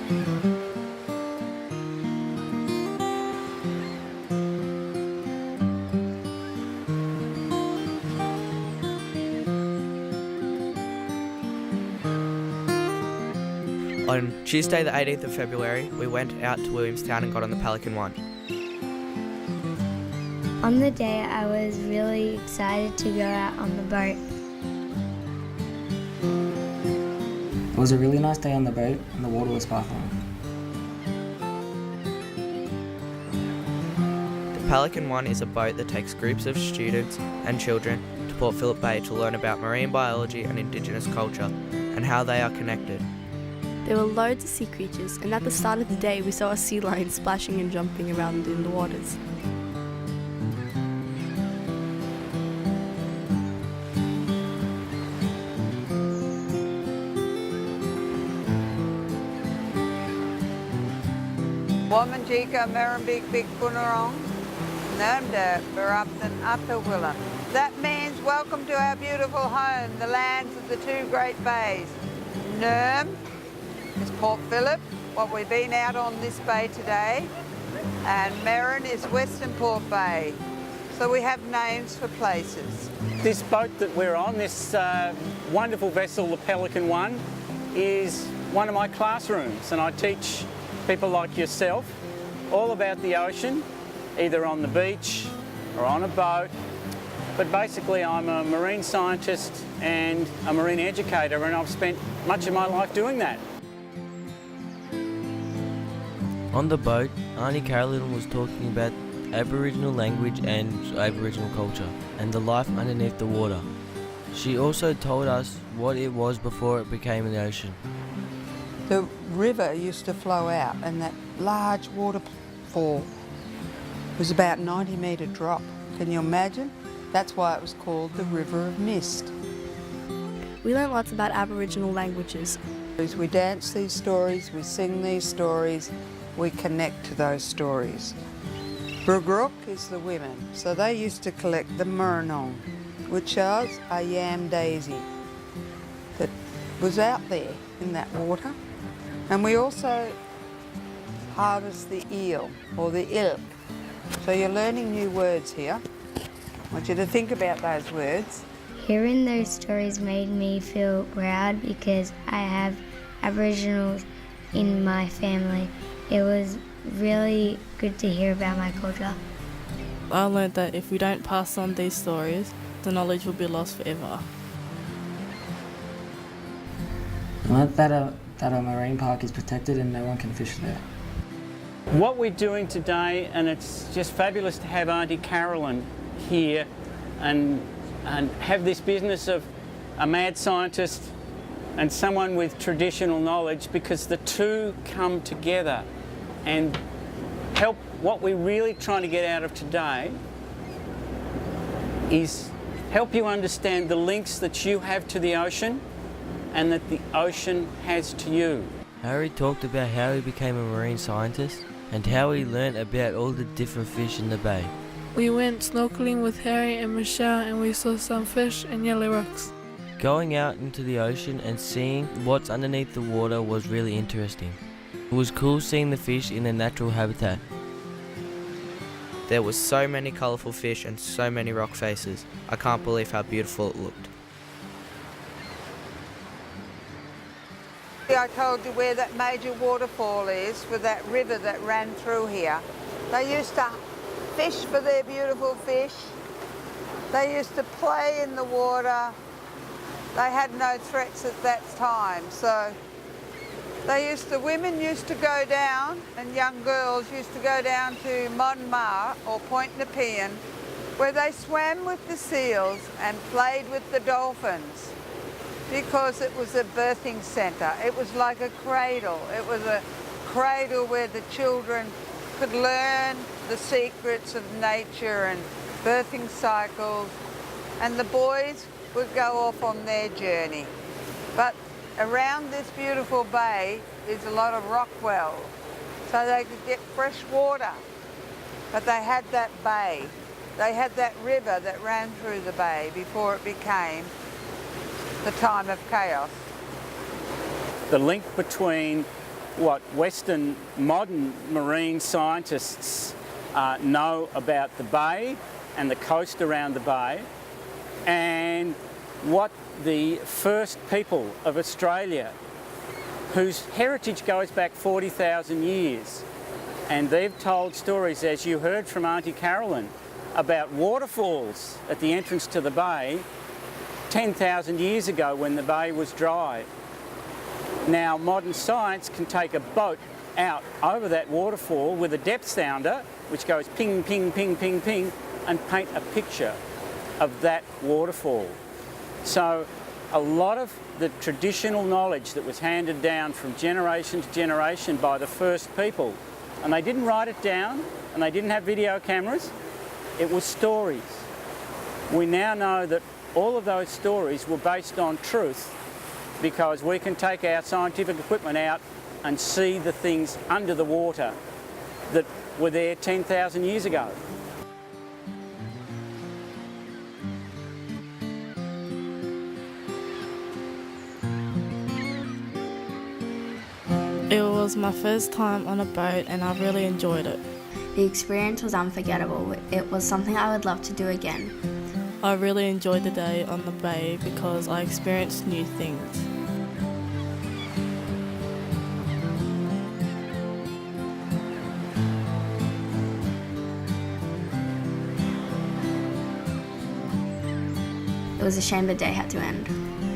On Tuesday the 18th of February, we went out to Williamstown and got on the Pelican One. On the day, I was really excited to go out on the boat. It was a really nice day on the boat and the water was sparkling. The Pelican One is a boat that takes groups of students and children to Port Phillip Bay to learn about marine biology and Indigenous culture and how they are connected. There were loads of sea creatures, and at the start of the day we saw a sea lion splashing and jumping around in the waters. Wominjeka Merrimbig Big Bunurong, Nurmda Barupton Upper Willem. That means welcome to our beautiful home, the lands of the two great bays. Nurm is Port Phillip, what we've been out on this bay today, and Merrin is Western Port Bay. So we have names for places. This boat that we're on, this wonderful vessel, the Pelican One, is one of my classrooms, and I teach people like yourself all about the ocean, either on the beach or on a boat. But basically I'm a marine scientist and a marine educator, and I've spent much of my life doing that. On the boat, Auntie Carolyn was talking about Aboriginal language and Aboriginal culture and the life underneath the water. She also told us what it was before it became an ocean. The river used to flow out, and that large waterfall was about 90-metre drop. Can you imagine? That's why it was called the River of Mist. We learned lots about Aboriginal languages. We dance these stories, we sing these stories, we connect to those stories. Brugrook is the women, so they used to collect the murnong, which is a yam daisy that was out there in that water. And we also harvest the eel, or the ilk. So you're learning new words here. I want you to think about those words. Hearing those stories made me feel proud because I have Aboriginals in my family. It was really good to hear about my culture. I learned that if we don't pass on these stories, the knowledge will be lost forever. I learned that a marine park is protected and no one can fish there. What we're doing today, and it's just fabulous to have Auntie Carolyn here and have this business of a mad scientist and someone with traditional knowledge, because the two come together and help. What we're really trying to get out of today is help you understand the links that you have to the ocean and that the ocean has to you. Harry talked about how he became a marine scientist and how he learnt about all the different fish in the bay. We went snorkeling with Harry and Michelle, and we saw some fish and yellow rocks. Going out into the ocean and seeing what's underneath the water was really interesting. It was cool seeing the fish in their natural habitat. There were so many colourful fish and so many rock faces. I can't believe how beautiful it looked. I told you where that major waterfall is, with that river that ran through here. They used to fish for their beautiful fish. They used to play in the water. They had no threats at that time, so women used to go down, and young girls used to go down to Monmar or Point Nepean, where they swam with the seals and played with the dolphins, because it was a birthing centre. It was like a cradle. It was a cradle where the children could learn the secrets of nature and birthing cycles, and the boys would go off on their journey. But around this beautiful bay is a lot of rock wells, so they could get fresh water. But they had that bay. They had that river that ran through the bay before it became the time of chaos. The link between what Western modern marine scientists know about the bay and the coast around the bay, and what the first people of Australia, whose heritage goes back 40,000 years, and they've told stories, as you heard from Auntie Carolyn, about waterfalls at the entrance to the bay 10,000 years ago when the bay was dry. Now, modern science can take a boat out over that waterfall with a depth sounder, which goes ping, ping, ping, ping, ping, and paint a picture of that waterfall. So a lot of the traditional knowledge that was handed down from generation to generation by the first people, and they didn't write it down, and they didn't have video cameras, it was stories. We now know that all of those stories were based on truth, because we can take our scientific equipment out and see the things under the water that were there 10,000 years ago. It was my first time on a boat and I really enjoyed it. The experience was unforgettable. It was something I would love to do again. I really enjoyed the day on the bay because I experienced new things. It was a shame the day had to end.